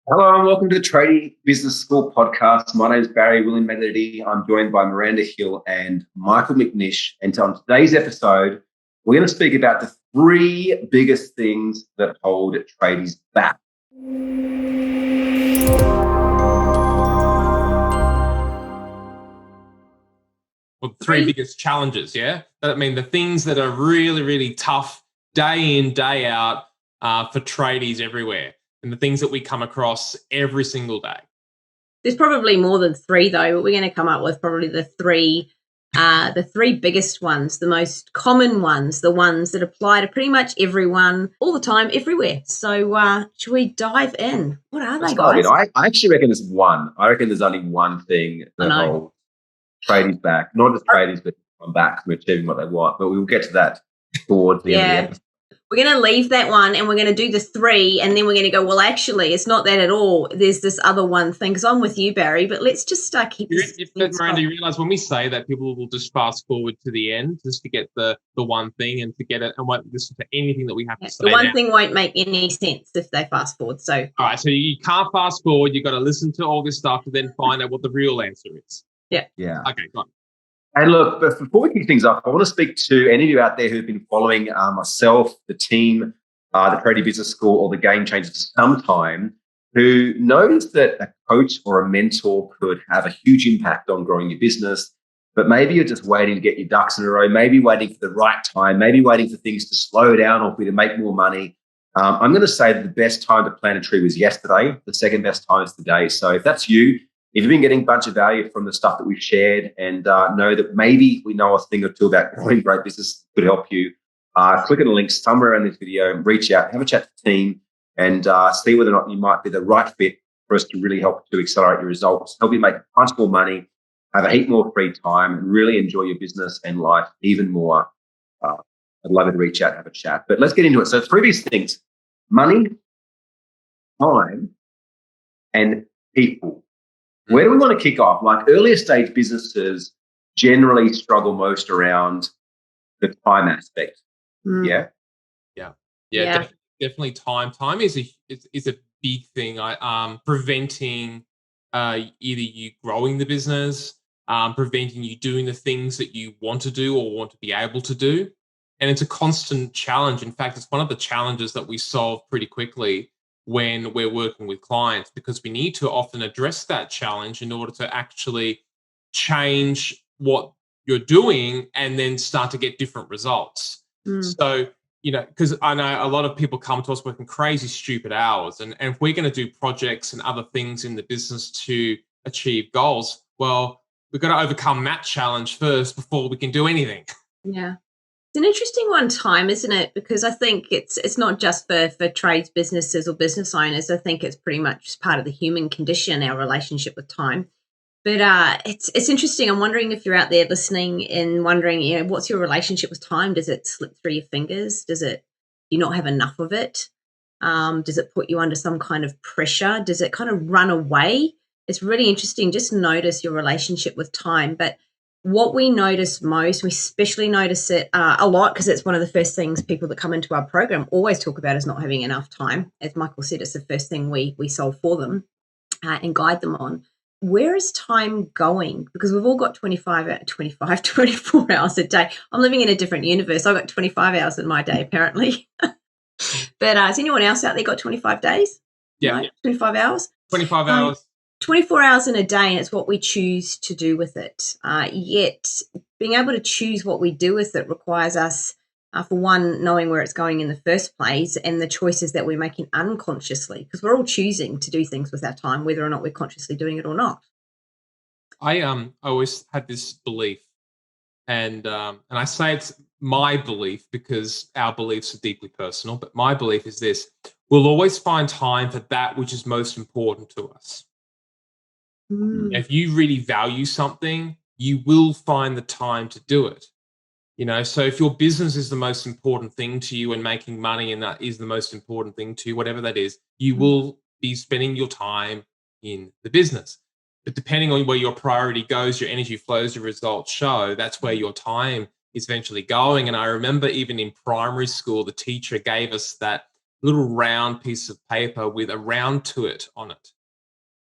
Hello and welcome to the Tradie Business School podcast. My name is Barry William Medley. I'm joined by Miranda Hill and Michael McNish. And on today's episode, we're going to speak about the three biggest things that hold tradies back. Well, the three biggest challenges, yeah? I mean, the things that are really, really tough day in, day out for tradies everywhere, and the things that we come across every single day. There's probably more than three, though, but we're going to come up with probably the three biggest ones, the most common ones, the ones that apply to pretty much everyone all the time, everywhere. So should we dive in? What are they, guys? I actually reckon there's one. I reckon there's only one thing that holds tradies back. Not just tradies, but I'm back from achieving what they want. But we'll get to that towards the end of the episode. We're going to leave that one and we're going to do the three, and then we're going to go, well, actually, it's not that at all. There's this other one thing, because I'm with you, Barry, but let's just keep this. Miranda, you realise when we say that, people will just fast forward to the end just to get the one thing and forget it and won't listen to anything that we have to say. The one thing won't make any sense if they fast forward. So, all right, so you can't fast forward. You've got to listen to all this stuff to then find out what the real answer is. Yeah. Okay, got it. And look, but before we kick things up, I want to speak to any of you out there who've been following myself, the team, the Tradie Business School, or the Game Changers for some time, who knows that a coach or a mentor could have a huge impact on growing your business, but maybe you're just waiting to get your ducks in a row, maybe waiting for the right time, maybe waiting for things to slow down or for you to make more money. I'm going to say that the best time to plant a tree was yesterday. The second best time is today. So if that's you, if you've been getting a bunch of value from the stuff that we've shared and know that maybe we know a thing or two about growing great business could help you, click on the link somewhere in this video and reach out, have a chat to the team, and see whether or not you might be the right fit for us to really help to accelerate your results, help you make a bunch more money, have a heap more free time, and really enjoy your business and life even more. I'd love you to reach out and have a chat. But let's get into it. So three biggest things: money, time, and people. Where do we want to kick off? Like, earlier stage businesses generally struggle most around the time aspect. Yeah. Definitely time. Time is a big thing. Preventing either you growing the business, preventing you doing the things that you want to do or want to be able to do. And it's a constant challenge. In fact, it's one of the challenges that we solve pretty quickly when we're working with clients, because we need to often address that challenge in order to actually change what you're doing and then start to get different results. So, because I know a lot of people come to us working crazy, stupid hours. And if we're going to do projects and other things in the business to achieve goals, well, we've got to overcome that challenge first before we can do anything. Yeah. It's an interesting one, time, isn't it? Because I think it's not just for trades businesses or business owners. I think it's pretty much part of the human condition, our relationship with time. But it's interesting. I'm wondering if you're out there listening and wondering, what's your relationship with time? Does it slip through your fingers? Does it you not have enough of it? Does it put you under some kind of pressure? Does it kind of run away? It's really interesting. Just notice your relationship with time. But what we notice most, we especially notice it a lot because it's one of the first things people that come into our program always talk about is not having enough time. As Michael said, it's the first thing we solve for them and guide them on. Where is time going? Because we've all got 24 hours a day. I'm living in a different universe. I've got 25 hours in my day, apparently. But has anyone else out there got 25 days? Yeah. No? 25 hours? 25 hours. 24 hours in a day, and it's what we choose to do with it. Yet being able to choose what we do with it requires us, for one, knowing where it's going in the first place and the choices that we're making unconsciously, because we're all choosing to do things with our time, whether or not we're consciously doing it or not. I always had this belief, and I say it's my belief because our beliefs are deeply personal, but my belief is this: we'll always find time for that which is most important to us. If you really value something, you will find the time to do it. So if your business is the most important thing to you and making money, and that is the most important thing to you, whatever that is, you will be spending your time in the business. But depending on where your priority goes, your energy flows, your results show, that's where your time is eventually going. And I remember even in primary school, the teacher gave us that little round piece of paper with a round to it on it.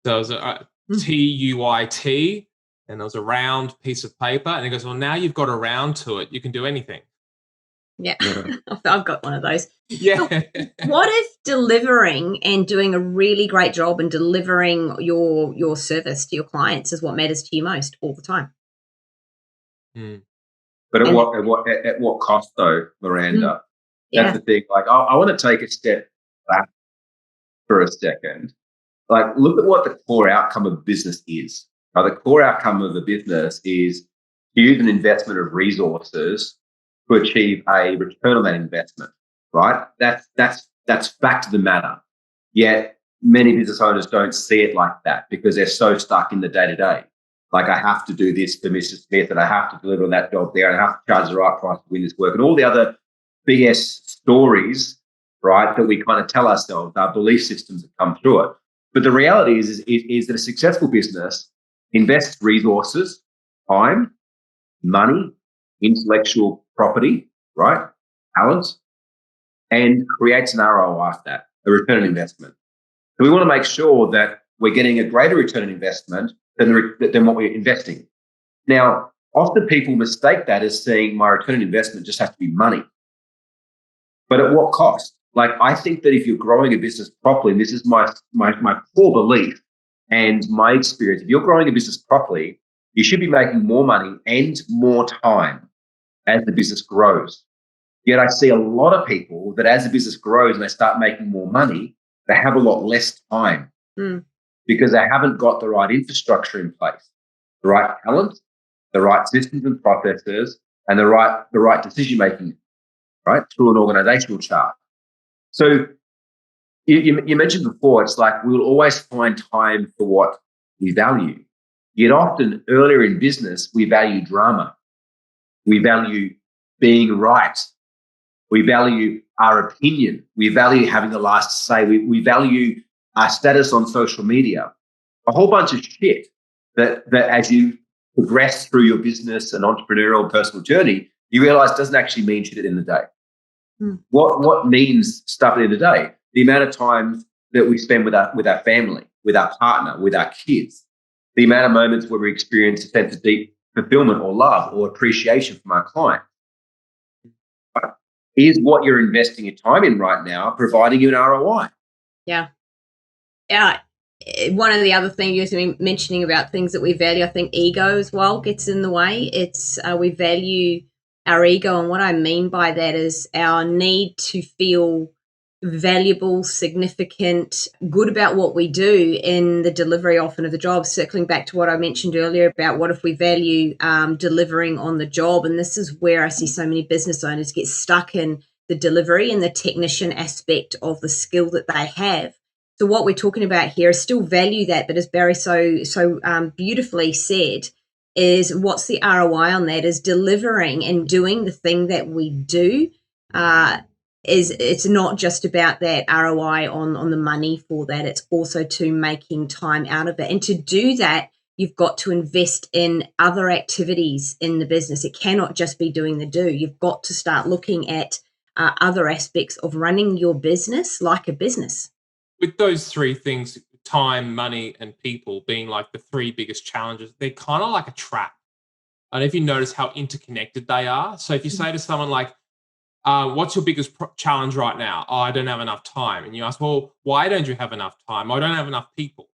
So it was a TUIT, and there was a round piece of paper, and he goes, well, now you've got a round to it, you can do anything. Yeah, I've got one of those. Yeah. What if delivering and doing a really great job and delivering your service to your clients is what matters to you most all the time? But at what cost though, Miranda? Yeah. That's the thing. Like, I want to take a step back for a second. Like, look at what the core outcome of business is. The core outcome of the business is to use an investment of resources to achieve a return on that investment, right? That's fact of the matter. Yet many business owners don't see it like that because they're so stuck in the day-to-day. Like, I have to do this for Mr. Smith, and I have to deliver on that job there, and I have to charge the right price to win this work, and all the other BS stories, right, that we kind of tell ourselves, our belief systems that come through it. But the reality is that a successful business invests resources, time, money, intellectual property, right, talent, and creates an ROI after that, a return on investment. So we want to make sure that we're getting a greater return on investment than what we're investing. Now, often people mistake that as saying my return on investment just has to be money. But at what cost? Like, I think that if you're growing a business properly, and this is my core belief and my experience, if you're growing a business properly, you should be making more money and more time as the business grows. Yet I see a lot of people that as the business grows and they start making more money, they have a lot less time because they haven't got the right infrastructure in place, the right talent, the right systems and processes, and the right decision making, right, through an organizational chart. So you mentioned before, it's like we'll always find time for what we value. Yet often earlier in business, we value drama. We value being right. We value our opinion. We value having the last say. We value our status on social media. A whole bunch of shit that as you progress through your business and entrepreneurial personal journey, you realize doesn't actually mean shit at the end of the day. What means stuff at the end of the day? The amount of time that we spend with our family, with our partner, with our kids, the amount of moments where we experience a sense of deep fulfillment or love or appreciation from our client. Is what you're investing your time in right now providing you an ROI? Yeah. One of the other things you were mentioning about things that we value, I think ego as well gets in the way. It's we value our ego, and what I mean by that is our need to feel valuable, significant, good about what we do in the delivery often of the job. Circling back to what I mentioned earlier about what if we value delivering on the job, and this is where I see so many business owners get stuck in the delivery and the technician aspect of the skill that they have. So what we're talking about here is still value that, but as Barry so beautifully said, is what's the ROI on that? Is delivering and doing the thing that we do. It's not just about that ROI on the money for that. It's also to making time out of it. And to do that, you've got to invest in other activities in the business. It cannot just be doing the do. You've got to start looking at other aspects of running your business like a business. With those three things, time, money, and people being like the three biggest challenges, they're kind of like a trap. And if you notice how interconnected they are. So if you say to someone like, what's your biggest challenge right now? Oh, I don't have enough time. And you ask, well, why don't you have enough time? I don't have enough people.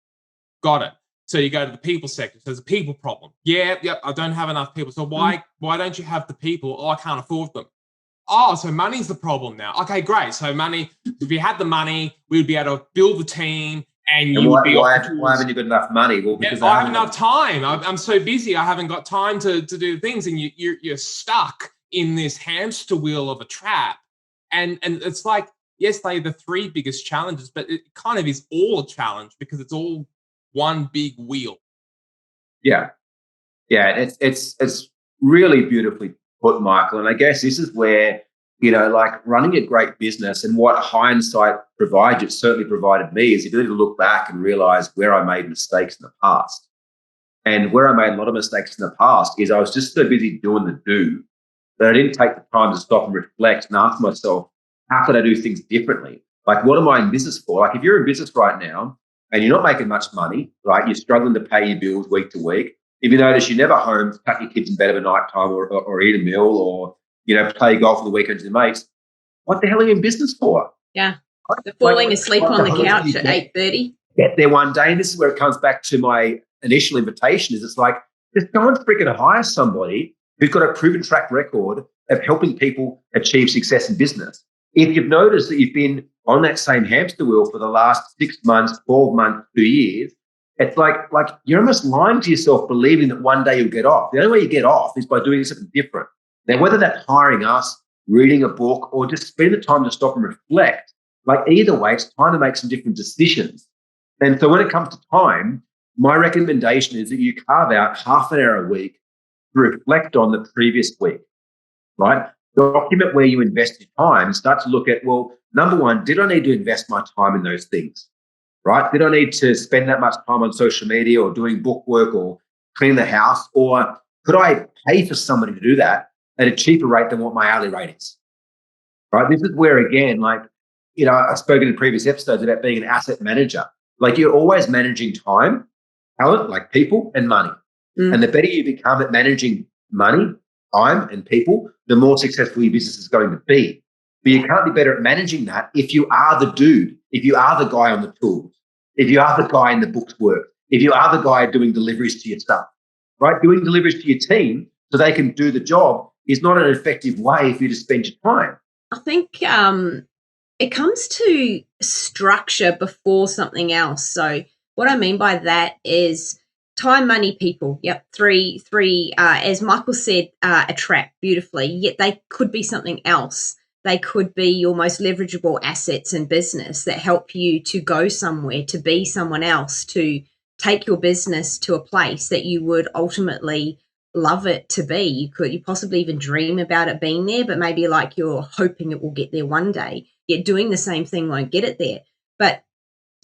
Got it. So you go to the people sector. So there's a people problem. Yep, I don't have enough people. So why don't you have the people? Oh, I can't afford them. Oh, so money's the problem now. Okay, great. So money, if you had the money, we would be able to build the team and you would be why haven't you got enough money? Well, because I have enough time. I'm so busy. I haven't got time to do things, and you're stuck in this hamster wheel of a trap. And it's like, yes, they're the three biggest challenges, but it kind of is all a challenge because it's all one big wheel. Yeah. It's really beautifully put, Michael. And I guess this is where, like running a great business and what hindsight provides, it certainly provided me, is the ability to look back and realize where I made mistakes in the past. And where I made a lot of mistakes in the past is I was just so busy doing the do that I didn't take the time to stop and reflect and ask myself, how could I do things differently? Like, what am I in business for? Like, if you're in business right now and you're not making much money, right? You're struggling to pay your bills week to week. If you notice you're never home to tuck your kids in bed at night time or eat a meal or, play golf on the weekends with your mates, what the hell are you in business for? Yeah. The falling asleep on the couch at 8:30. Get there one day. And this is where it comes back to my initial invitation is it's like, just go and freaking hire somebody who's got a proven track record of helping people achieve success in business. If you've noticed that you've been on that same hamster wheel for the last 6 months, 12 months, 2 years, it's like you're almost lying to yourself, believing that one day you'll get off. The only way you get off is by doing something different. Now, whether that's hiring us, reading a book, or just spend the time to stop and reflect, like either way, it's time to make some different decisions. And so when it comes to time, my recommendation is that you carve out half an hour a week to reflect on the previous week, right? Document where you invest your time. Start to look at, well, number one, did I need to invest my time in those things, right? Did I need to spend that much time on social media or doing book work or cleaning the house? Or could I pay for somebody to do that at a cheaper rate than what my hourly rate is, right? This is where, again, I've spoken in previous episodes about being an asset manager. Like, you're always managing time, talent, like people, and money. And the better you become at managing money, time, and people, the more successful your business is going to be. But you can't be better at managing that if you are the dude, if you are the guy on the tools, if you are the guy in the books work, if you are the guy doing deliveries to your staff, right? Doing deliveries to your team so they can do the job is not an effective way for you to spend your time. I think it comes to structure before something else. So what I mean by that is time, money, people. Yep, three. As Michael said, a trap beautifully. Yet they could be something else. They could be your most leverageable assets in business that help you to go somewhere, to be someone else, to take your business to a place that you would ultimately love it to be. You possibly even dream about it being there, but maybe like you're hoping it will get there one day. Yet doing the same thing won't get it there. But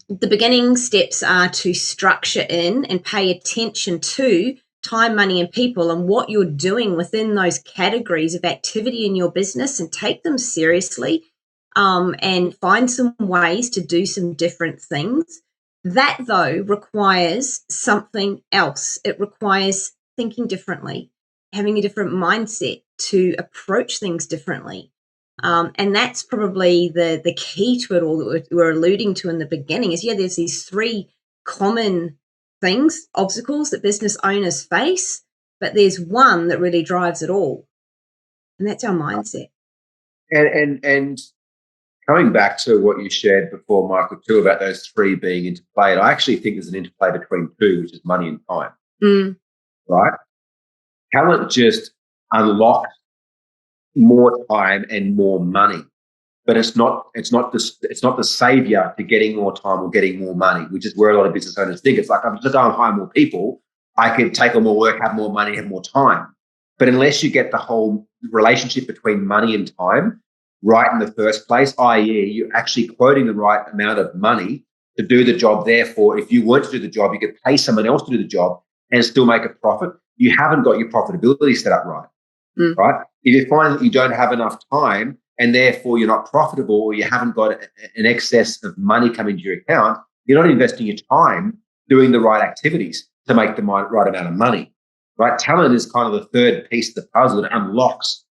the beginning steps are to structure in and pay attention to time, money, and people and what you're doing within those categories of activity in your business, and take them seriously, and find some ways to do some different things. That, though, requires something else. It requires thinking differently, having a different mindset to approach things differently. And that's probably the key to it all that we're alluding to in the beginning is, there's these three common things, obstacles that business owners face, but there's one that really drives it all. And that's our mindset. And coming back to what you shared before, Michael, too, about those three being interplayed, I actually think there's an interplay between two, which is money and time. Right? Talent just unlocks more time and more money, but it's not the savior to getting more time or getting more money, which is where a lot of business owners think. It's like, I'm just going to hire more people, I can take on more work, have more money, have more time. But unless you get the whole relationship between money and time right in the first place, i.e., you're actually quoting the right amount of money to do the job. Therefore, if you weren't to do the job, you could pay someone else to do the job and still make a profit. You haven't got your profitability set up right. Right? If you find that you don't have enough time and therefore you're not profitable, or you haven't got an excess of money coming to your account, you're not investing your time doing the right activities to make the right amount of money. Right? Talent is kind of the third piece of the puzzle that unlocks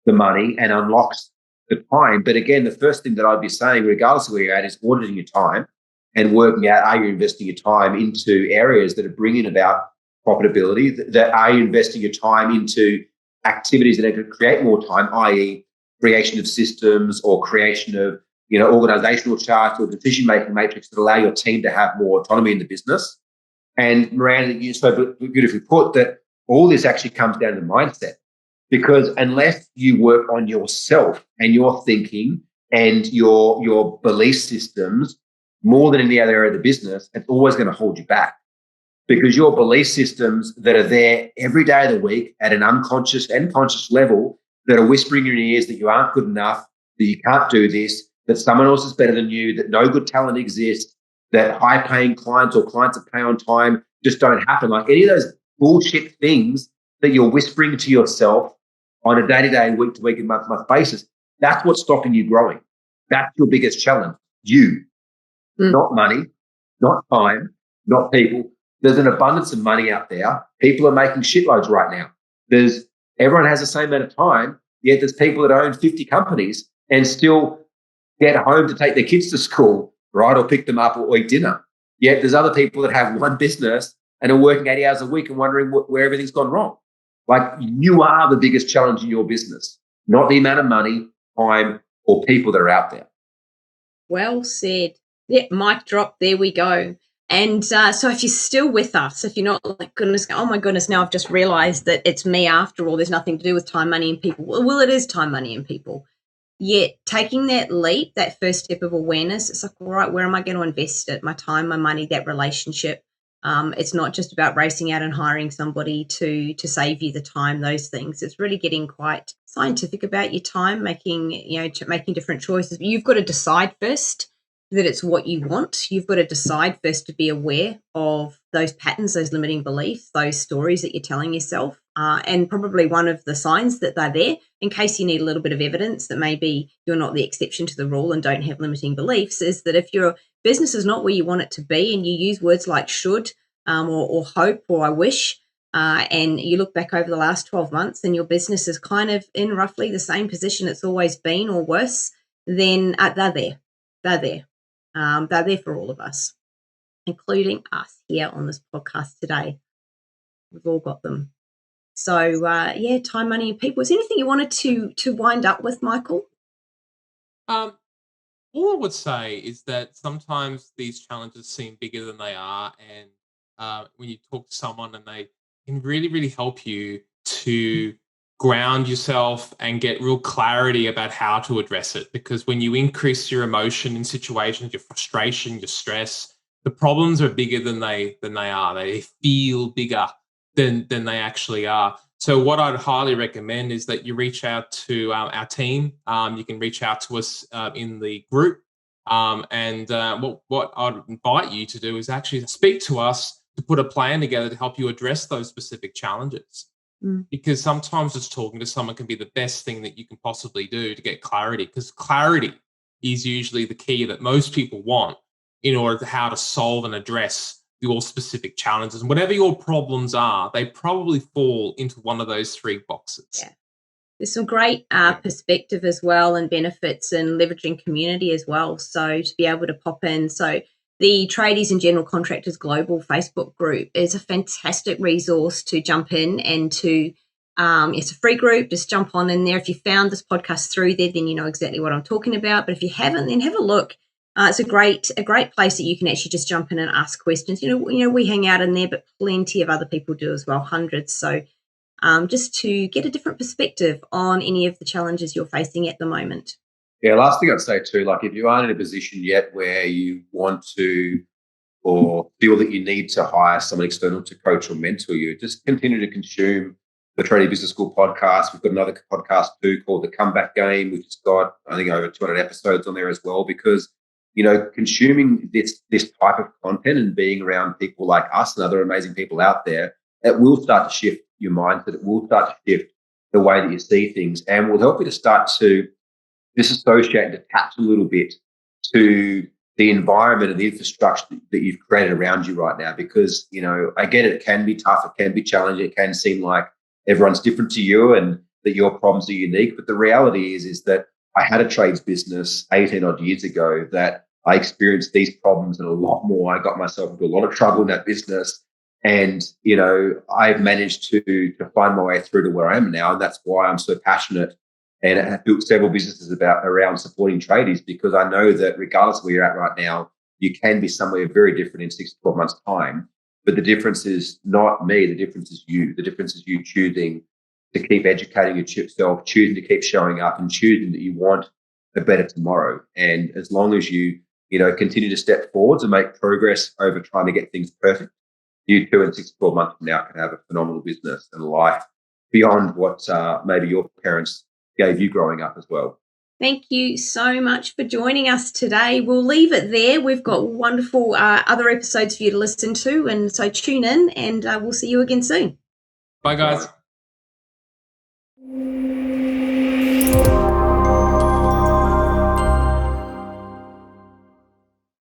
the money and unlocks the time. But again, the first thing that I'd be saying, regardless of where you're at, is auditing your time and working out, are you investing your time into areas that are bringing about profitability? That are you investing your time into activities that are going to create more time, i.e., creation of systems or creation of organizational charts or decision-making matrix that allow your team to have more autonomy in the business. And Miranda, you so beautifully put that all this actually comes down to mindset, because unless you work on yourself and your thinking and your belief systems more than any other area of the business, it's always going to hold you back. Because your belief systems that are there every day of the week at an unconscious and conscious level that are whispering in your ears that you aren't good enough, that you can't do this, that someone else is better than you, that no good talent exists, that high-paying clients or clients that pay on time just don't happen. Like any of those bullshit things that you're whispering to yourself on a day-to-day, week-to-week, and month-to-month basis, that's what's stopping you growing. That's your biggest challenge. You, not money, not time, not people. There's an abundance of money out there. People are making shitloads right now. Everyone has the same amount of time, yet there's people that own 50 companies and still get home to take their kids to school, right, or pick them up or eat dinner. Yet there's other people that have one business and are working 80 hours a week and wondering where everything's gone wrong. Like, you are the biggest challenge in your business, not the amount of money, time, or people that are out there. Well said. Yeah, mic drop. There we go. And so if you're still with us, if you're not like, goodness, oh my goodness, now I've just realized that it's me after all, there's nothing to do with time, money, and people. Well, it is time, money, and people. Yet taking that leap, that first step of awareness, it's like, all right, where am I going to invest it? My time, my money, that relationship. It's not just about racing out and hiring somebody to save you the time, those things. It's really getting quite scientific about your time, making different choices. But you've got to decide first that it's what you want. You've got to decide first to be aware of those patterns, those limiting beliefs, those stories that you're telling yourself. And probably one of the signs that they're there, in case you need a little bit of evidence that maybe you're not the exception to the rule and don't have limiting beliefs, is that if your business is not where you want it to be and you use words like should or hope or I wish, and you look back over the last 12 months and your business is kind of in roughly the same position it's always been or worse, then they're there. They're there. They're there for all of us, including us here on this podcast today. We've all got them. So, time, money, and people. Is there anything you wanted to wind up with, Michael? All I would say is that sometimes these challenges seem bigger than they are, and when you talk to someone and they can really, really help you to ground yourself and get real clarity about how to address it. Because when you increase your emotion in situations, your frustration, your stress, the problems are bigger than they are. They feel bigger than they actually are. So what I'd highly recommend is that you reach out to our team. You can reach out to us in the group. And what I'd invite you to do is actually speak to us to put a plan together to help you address those specific challenges. Because sometimes just talking to someone can be the best thing that you can possibly do to get clarity, because clarity is usually the key that most people want in order to how to solve and address your specific challenges. And whatever your problems are, they probably fall into one of those three boxes. Yeah. There's some great perspective as well and benefits in leveraging community as well. So to be able to pop in. So the Tradies and General Contractors Global Facebook group is a fantastic resource to jump in and to, it's a free group. Just jump on in there. If you found this podcast through there, then you know exactly what I'm talking about. But if you haven't, then have a look. It's a great place that you can actually just jump in and ask questions. You know, we hang out in there, but plenty of other people do as well, hundreds. So just to get a different perspective on any of the challenges you're facing at the moment. Yeah, last thing I'd say too, like if you aren't in a position yet where you want to or feel that you need to hire someone external to coach or mentor you, just continue to consume the Tradie Business School podcast. We've got another podcast too called The Comeback Game, which has got, I think, over 200 episodes on there as well, because, you know, consuming this type of content and being around people like us and other amazing people out there, it will start to shift your mindset. It will start to shift the way that you see things and will help you to start to disassociate and detach a little bit to the environment and the infrastructure that you've created around you right now. Because, you know, I get it can be tough, it can be challenging, it can seem like everyone's different to you and that your problems are unique. But the reality is that I had a trades business 18 odd years ago that I experienced these problems and a lot more. I got myself into a lot of trouble in that business. And, you know, I've managed to find my way through to where I am now. And that's why I'm so passionate and have built several businesses around supporting tradies, because I know that regardless of where you're at right now, you can be somewhere very different in 6 to 12 months' time. But the difference is not me. The difference is you. The difference is you choosing to keep educating yourself, choosing to keep showing up and choosing that you want a better tomorrow. And as long as you continue to step forwards and make progress over trying to get things perfect, you too in 6 to 12 months from now can have a phenomenal business and a life beyond what maybe your parents gave you growing up as well. Thank you so much for joining us today. We'll leave it there. We've got wonderful other episodes for you to listen to, and so tune in, and we'll see you again soon. Bye, guys.